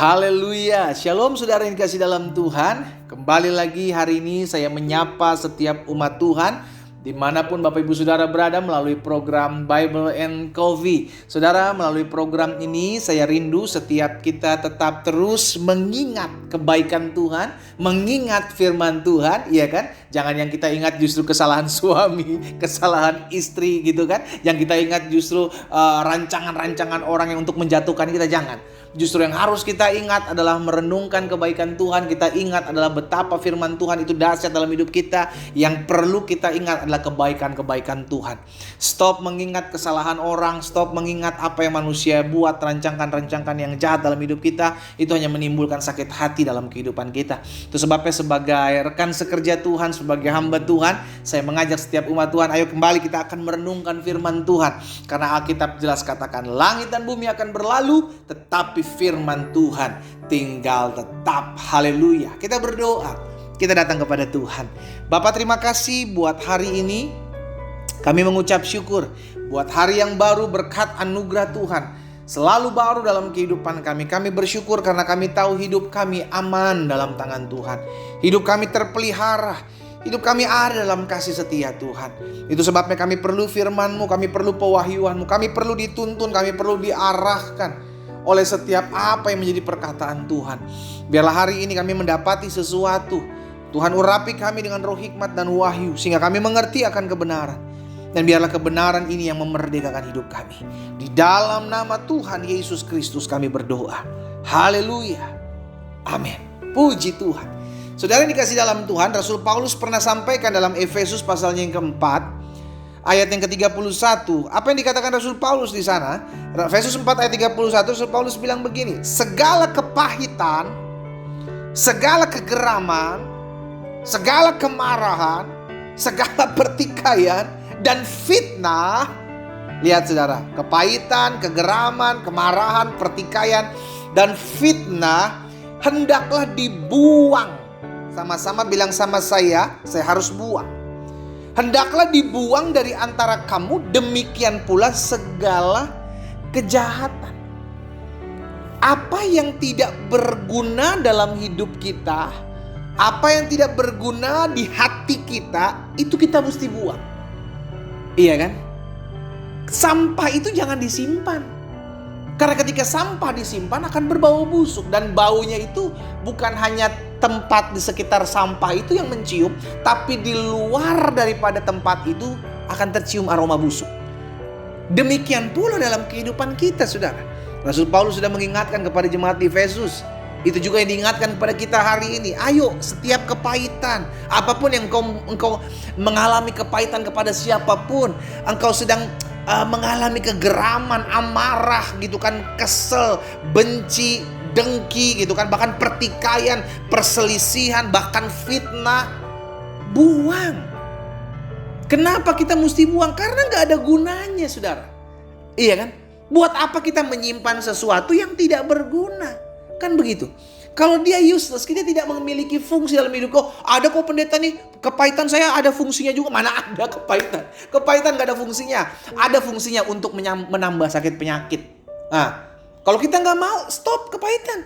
Haleluya, shalom saudara yang dikasih dalam Tuhan. Kembali lagi hari ini saya menyapa setiap umat Tuhan dimanapun Bapak Ibu Saudara berada melalui program Bible and Coffee. Saudara, melalui program ini saya rindu setiap kita tetap terus mengingat kebaikan Tuhan, mengingat firman Tuhan, iya kan? Jangan yang kita ingat justru kesalahan suami, kesalahan istri gitu kan. Yang kita ingat justru rancangan-rancangan orang yang untuk menjatuhkan kita, jangan. Justru yang harus kita ingat adalah merenungkan kebaikan Tuhan. Kita ingat adalah betapa firman Tuhan itu dahsyat dalam hidup kita. Yang perlu kita ingat adalah kebaikan-kebaikan Tuhan. Stop mengingat kesalahan orang. Stop mengingat apa yang manusia buat, rancangan-rancangan yang jahat dalam hidup kita. Itu hanya menimbulkan sakit hati dalam kehidupan kita. Itu sebabnya sebagai rekan sekerja Tuhan, sebagai hamba Tuhan, saya mengajak setiap umat Tuhan, ayo kembali kita akan merenungkan firman Tuhan. Karena Alkitab jelas katakan, langit dan bumi akan berlalu, tetapi firman Tuhan tinggal tetap. Haleluya. Kita berdoa, kita datang kepada Tuhan. Bapak, terima kasih buat hari ini. Kami mengucap syukur buat hari yang baru, berkat anugerah Tuhan selalu baru dalam kehidupan kami. Kami bersyukur karena kami tahu hidup kami aman dalam tangan Tuhan. Hidup kami terpelihara. Hidup kami ada dalam kasih setia Tuhan. Itu sebabnya kami perlu firman-Mu, kami perlu pewahyuan-Mu, kami perlu dituntun, kami perlu diarahkan oleh setiap apa yang menjadi perkataan Tuhan. Biarlah hari ini kami mendapati sesuatu. Tuhan urapi kami dengan roh hikmat dan wahyu, sehingga kami mengerti akan kebenaran. Dan biarlah kebenaran ini yang memerdekakan hidup kami. Di dalam nama Tuhan Yesus Kristus kami berdoa. Haleluya. Amin. Puji Tuhan. Saudara yang dikasih dalam Tuhan, Rasul Paulus pernah sampaikan dalam Efesus pasalnya yang keempat, ayat yang ke-31. Apa yang dikatakan Rasul Paulus di sana? Efesus 4 ayat 31, Rasul Paulus bilang begini, segala kepahitan, segala kegeraman, segala kemarahan, segala pertikaian dan fitnah. Lihat saudara, kepahitan, kegeraman, kemarahan, pertikaian dan fitnah hendaklah dibuang. Sama-sama bilang sama saya harus buang. Hendaklah dibuang dari antara kamu, demikian pula segala kejahatan. Apa yang tidak berguna dalam hidup kita, apa yang tidak berguna di hati kita, itu kita mesti buang. Iya kan? Sampah itu jangan disimpan. Karena ketika sampah disimpan akan berbau busuk. Dan baunya itu bukan hanya tempat di sekitar sampah itu yang mencium, tapi di luar daripada tempat itu akan tercium aroma busuk. Demikian pula dalam kehidupan kita, saudara. Rasul Paulus sudah mengingatkan kepada jemaat di Efesus. Itu juga yang diingatkan kepada kita hari ini. Ayo, setiap kepahitan, apapun yang engkau mengalami kepahitan kepada siapapun, engkau sedang mengalami kegeraman, amarah gitu kan, kesel, benci, dengki gitu kan, bahkan pertikaian, perselisihan, bahkan fitnah, buang. Kenapa kita mesti buang? Karena gak ada gunanya, saudara. Iya kan? Buat apa kita menyimpan sesuatu yang tidak berguna? Kan begitu. Kalau dia useless, kita tidak memiliki fungsi dalam hidup. Oh, ada kok pendeta nih, kepahitan saya ada fungsinya juga. Mana ada kepahitan? Kepahitan gak ada fungsinya. Ada fungsinya untuk menambah sakit penyakit. Nah, kalau kita gak mau, stop kepahitan.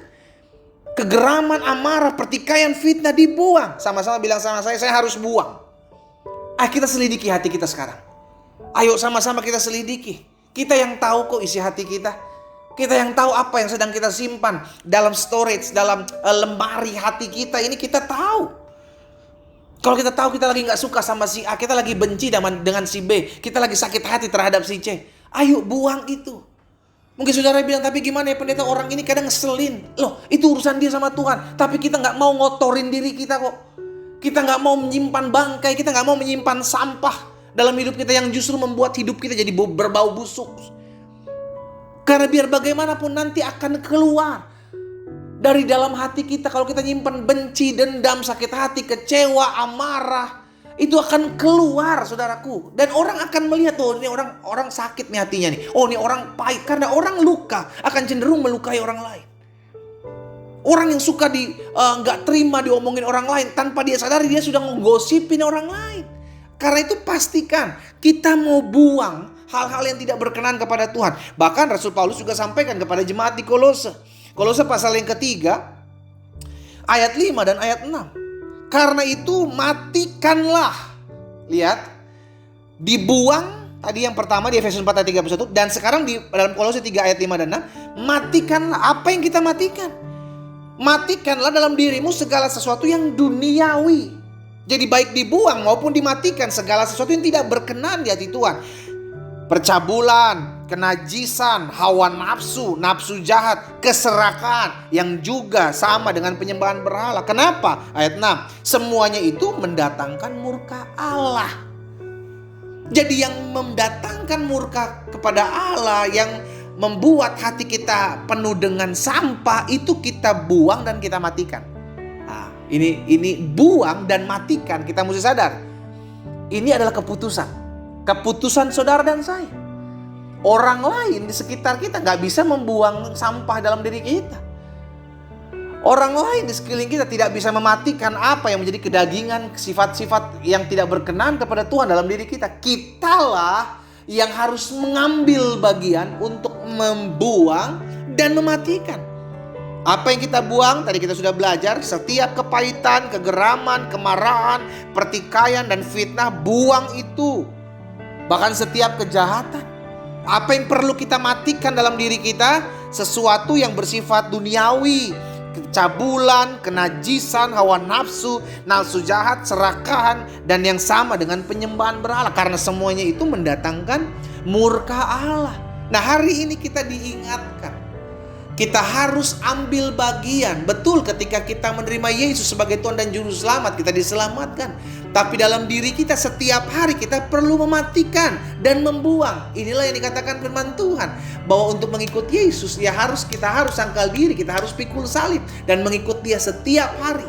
Kegeraman, amarah, pertikaian, fitnah dibuang. Sama-sama bilang sama saya harus buang. Kita selidiki hati kita sekarang. Ayo sama-sama kita selidiki. Kita yang tahu kok isi hati kita. Kita yang tahu apa yang sedang kita simpan dalam storage, dalam lemari hati kita. Ini kita tahu. Kalau kita tahu kita lagi gak suka sama si A, kita lagi benci dengan si B, kita lagi sakit hati terhadap si C, ayo buang itu. Mungkin saudara bilang, tapi gimana ya pendeta, orang ini kadang ngeselin. Loh, itu urusan dia sama Tuhan. Tapi kita gak mau ngotorin diri kita kok. Kita gak mau menyimpan bangkai, kita gak mau menyimpan sampah dalam hidup kita yang justru membuat hidup kita jadi berbau busuk. Karena biar bagaimanapun nanti akan keluar dari dalam hati kita. Kalau kita nyimpan benci, dendam, sakit hati, kecewa, amarah, itu akan keluar, saudaraku. Dan orang akan melihat, oh ini orang sakit nih hatinya nih. Oh ini orang pahit. Karena orang luka akan cenderung melukai orang lain. Orang yang suka gak terima diomongin orang lain, tanpa dia sadari dia sudah menggosipin orang lain. Karena itu pastikan kita mau buang hal-hal yang tidak berkenan kepada Tuhan. Bahkan Rasul Paulus juga sampaikan kepada jemaat di Kolose. Kolose pasal yang ketiga, ayat 5 dan ayat 6. Karena itu matikanlah. Lihat, dibuang tadi yang pertama di Efesus 4 ayat 31. Dan sekarang di dalam Kolose 3 ayat 5 dan 6. Matikanlah. Apa yang kita matikan? Matikanlah dalam dirimu segala sesuatu yang duniawi. Jadi baik dibuang maupun dimatikan segala sesuatu yang tidak berkenan di hati Tuhan. Percabulan, kenajisan, hawa nafsu, nafsu jahat, keserakahan yang juga sama dengan penyembahan berhala. Kenapa? Ayat 6. Semuanya itu mendatangkan murka Allah. Jadi yang mendatangkan murka kepada Allah, yang membuat hati kita penuh dengan sampah, itu kita buang dan kita matikan. Nah, ini buang dan matikan, kita mesti sadar. Ini adalah keputusan saudara dan saya. Orang lain di sekitar kita gak bisa membuang sampah dalam diri kita. Orang lain di sekeliling kita tidak bisa mematikan apa yang menjadi kedagingan, sifat-sifat yang tidak berkenan kepada Tuhan dalam diri kita. Kitalah yang harus mengambil bagian untuk membuang dan mematikan. Apa yang kita buang, tadi kita sudah belajar, setiap kepahitan, kegeraman, kemarahan, pertikaian, dan fitnah, buang itu. Bahkan setiap kejahatan. Apa yang perlu kita matikan dalam diri kita? Sesuatu yang bersifat duniawi, kecabulan, kenajisan, hawa nafsu, nafsu jahat, serakahan, dan yang sama dengan penyembahan berhala. Karena semuanya itu mendatangkan murka Allah. Nah, hari ini kita diingatkan, kita harus ambil bagian. Betul, ketika kita menerima Yesus sebagai Tuhan dan Juru Selamat, kita diselamatkan. Tapi dalam diri kita setiap hari kita perlu mematikan dan membuang. Inilah yang dikatakan firman Tuhan, bahwa untuk mengikut Yesus kita harus sangkal diri, kita harus pikul salib dan mengikut Dia setiap hari.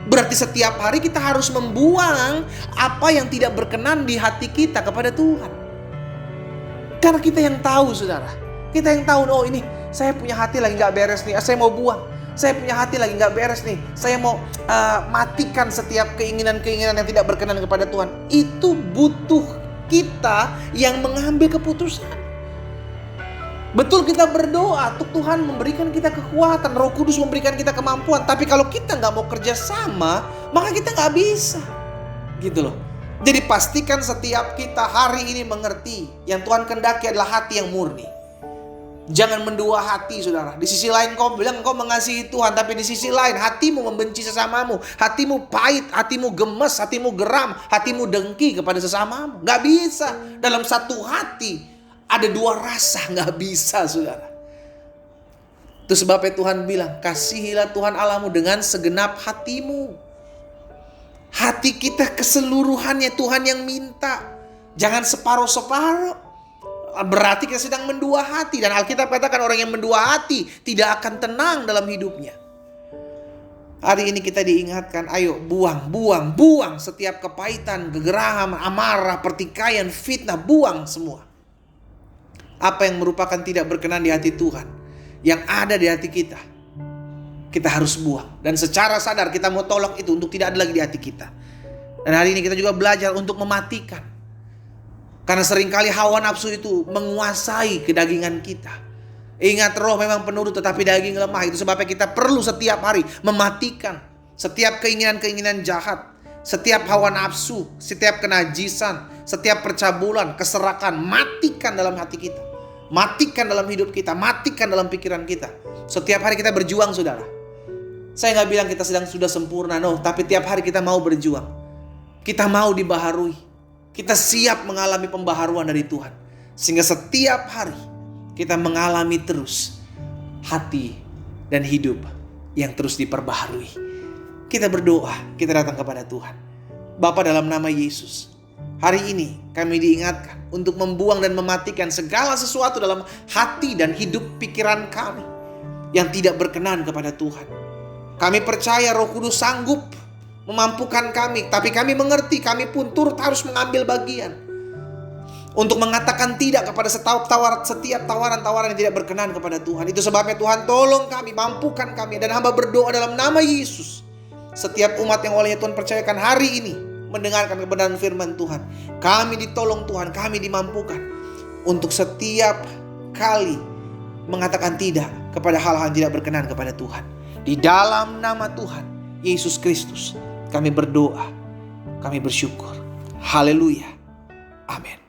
Berarti setiap hari kita harus membuang apa yang tidak berkenan di hati kita kepada Tuhan. Karena kita yang tahu, saudara. Kita yang tahu, oh ini saya punya hati lagi gak beres nih, saya mau buang. Saya punya hati lagi gak beres nih, saya mau matikan setiap keinginan-keinginan yang tidak berkenan kepada Tuhan. Itu butuh kita yang mengambil keputusan. Betul, kita berdoa untuk Tuhan memberikan kita kekuatan, Roh Kudus memberikan kita kemampuan. Tapi kalau kita gak mau kerja sama, maka kita gak bisa. Gitu loh. Jadi pastikan setiap kita hari ini mengerti yang Tuhan kehendaki adalah hati yang murni. Jangan mendua hati, saudara. Di sisi lain kau bilang kau mengasihi Tuhan, tapi di sisi lain hatimu membenci sesamamu. Hatimu pahit, hatimu gemes, hatimu geram, hatimu dengki kepada sesamamu. Gak bisa. Dalam satu hati ada dua rasa, gak bisa, saudara. Itu sebabnya Tuhan bilang, kasihilah Tuhan Allahmu dengan segenap hatimu. Hati kita keseluruhannya Tuhan yang minta. Jangan separuh-separuh. Berarti kita sedang mendua hati. Dan Alkitab katakan orang yang mendua hati tidak akan tenang dalam hidupnya. Hari ini kita diingatkan, ayo buang setiap kepahitan, kegerahan, amarah, pertikaian, fitnah, buang semua. Apa yang merupakan tidak berkenan di hati Tuhan, yang ada di hati kita, kita harus buang. Dan secara sadar kita mau tolak itu untuk tidak ada lagi di hati kita. Dan hari ini kita juga belajar untuk mematikan. Karena seringkali hawa nafsu itu menguasai kedagingan kita. Ingat, roh memang penurut tetapi daging lemah. Itu sebabnya kita perlu setiap hari mematikan setiap keinginan-keinginan jahat, setiap hawa nafsu, setiap kenajisan, setiap percabulan, keserakan. Matikan dalam hati kita, matikan dalam hidup kita, matikan dalam pikiran kita. Setiap hari kita berjuang, saudara. Saya gak bilang kita sudah sempurna, no. Tapi tiap hari kita mau berjuang. Kita mau dibaharui. Kita siap mengalami pembaharuan dari Tuhan. Sehingga setiap hari kita mengalami terus hati dan hidup yang terus diperbaharui. Kita berdoa, kita datang kepada Tuhan. Bapa, dalam nama Yesus, hari ini kami diingatkan untuk membuang dan mematikan segala sesuatu dalam hati dan hidup pikiran kami yang tidak berkenan kepada Tuhan. Kami percaya Roh Kudus sanggup memampukan kami, tapi kami mengerti kami pun turut harus mengambil bagian untuk mengatakan tidak kepada setiap tawaran-tawaran yang tidak berkenan kepada Tuhan. Itu sebabnya Tuhan tolong kami, mampukan kami. Dan hamba berdoa dalam nama Yesus, setiap umat yang olehnya Tuhan percayakan hari ini mendengarkan kebenaran firman Tuhan, kami ditolong Tuhan, kami dimampukan untuk setiap kali mengatakan tidak kepada hal-hal yang tidak berkenan kepada Tuhan. Di dalam nama Tuhan Yesus Kristus kami berdoa, kami bersyukur. Haleluya. Amin.